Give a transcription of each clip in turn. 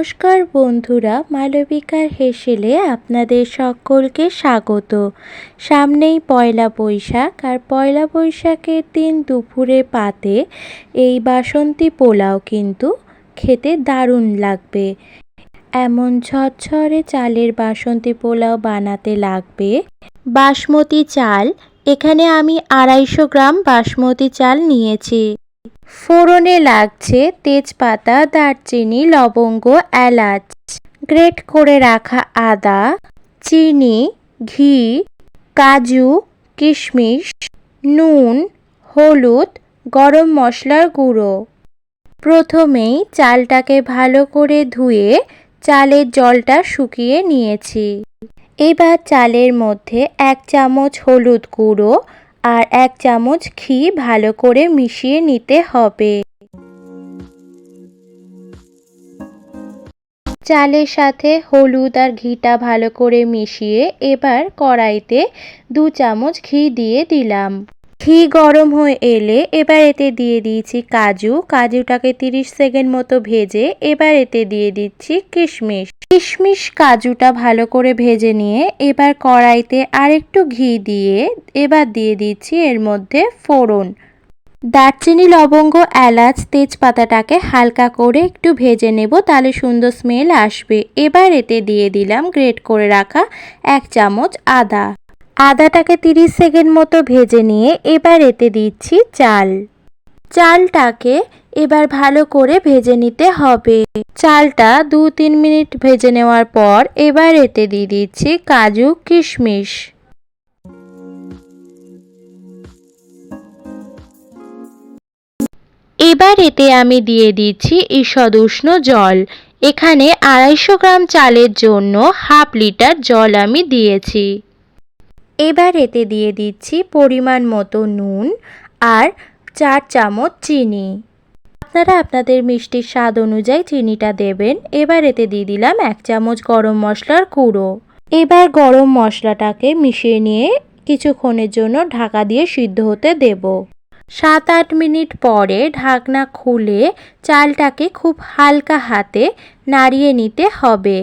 নমস্কার বন্ধুরা, মালবিকার হেসেলে আপনাদের সকলকে স্বাগত। সামনেই পয়লা বৈশাখ, আর পয়লা বৈশাখের দিন দুপুরে পাতে এই বাসন্তী পোলাও কিন্তু খেতে দারুণ লাগবে। এমন ঝরঝরে চালের বাসন্তী পোলাও বানাতে লাগবে বাসমতি চাল। এখানে আমি 250 গ্রাম বাসমতি চাল নিয়েছি। ফোড়নে লাগছে তেজপাতা, দারচিনি, লবঙ্গ, এলাচ, গ্রেট করে রাখা আদা, চিনি, ঘি, কাজু, কিশমিশ, নুন, হলুদ, গরম মশলার গুঁড়ো। প্রথমেই চালটাকে ভালো করে ধুয়ে চালের জলটা শুকিয়ে নিয়েছি। এবার চালের মধ্যে 1 চামচ হলুদ গুঁড়ো আর 1 চামচ ঘি ভালো করে মিশিয়ে নিতে হবে। চালের সাথে হলুদ আর ঘিটা ভালো করে মিশিয়ে এবার কড়াইতে 2 চামচ ঘি দিয়ে দিলাম। ঘি গরম হয়ে এলে এবার এতে দিয়ে দিয়েছি কাজুটাকে 30 সেকেন্ড মতো ভেজে এবার এতে দিয়ে দিচ্ছি কিশমিশ। কাজুটা ভালো করে ভেজে নিয়ে এবার কড়াইতে আরেকটু ঘি দিয়ে এবার দিয়ে দিচ্ছি এর মধ্যে ফোড়ন, দারচিনি, লবঙ্গ, এলাচ, তেজপাতাটাকে হালকা করে একটু ভেজে নেব, তাহলে সুন্দর স্মেল আসবে। এবার এতে দিয়ে দিলাম গ্রেট করে রাখা 1 চামচ আদাটাকে 30 সেকেন্ড মতো ভেজে নিয়ে এবার এতে দিচ্ছি চালটাকে এবার ভালো করে ভেজে নিতে হবে। চালটা 2-3 মিনিট ভেজে নেওয়ার পর এবার এতে দিয়ে দিচ্ছি কাজু, কিশমিশ। এবার এতে আমি দিয়ে দিচ্ছি ঈষৎ উষ্ণ জল। এখানে 250 গ্রাম চালের জন্য 1/2 লিটার জল আমি দিয়েছি। এবার এতে দিয়ে দিচ্ছি পরিমাণ মতো নুন আর 4 চামচ চিনি। আপনারা আপনাদের মিষ্টির স্বাদ অনুযায়ী চিনিটা দেবেন। এবার এতে দিয়ে দিলাম 1 চামচ গরম মশলার গুঁড়ো। এবার গরম মশলাটাকে মিশিয়ে নিয়ে কিছুক্ষণের জন্য ঢাকা দিয়ে সিদ্ধ হতে দেব। 7-8 মিনিট পরে ঢাকনা খুলে চালটাকে খুব হালকা হাতে নাড়িয়ে নিতে হবে।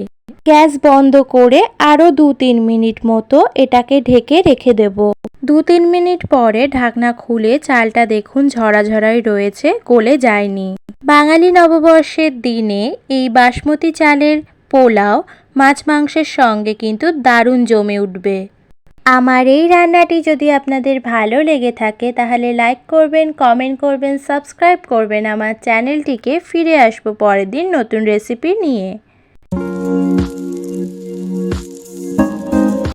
গ্যাস বন্ধ করে আরও 2-3 মিনিট মতো এটাকে ঢেকে রেখে দেব। 2-3 মিনিট পরে ঢাকনা খুলে চালটা দেখুন ঝরাঝরাই রয়েছে, গলে যায়নি। বাঙালি নববর্ষের দিনে এই বাসমতি চালের পোলাও মাছ মাংসের সঙ্গে কিন্তু দারুণ জমে উঠবে। আমার এই রান্নাটি যদি আপনাদের ভালো লেগে থাকে তাহলে লাইক করবেন, কমেন্ট করবেন, সাবস্ক্রাইব করবেন আমার চ্যানেলটিকে। ফিরে আসবো পরের দিন নতুন রেসিপি নিয়ে।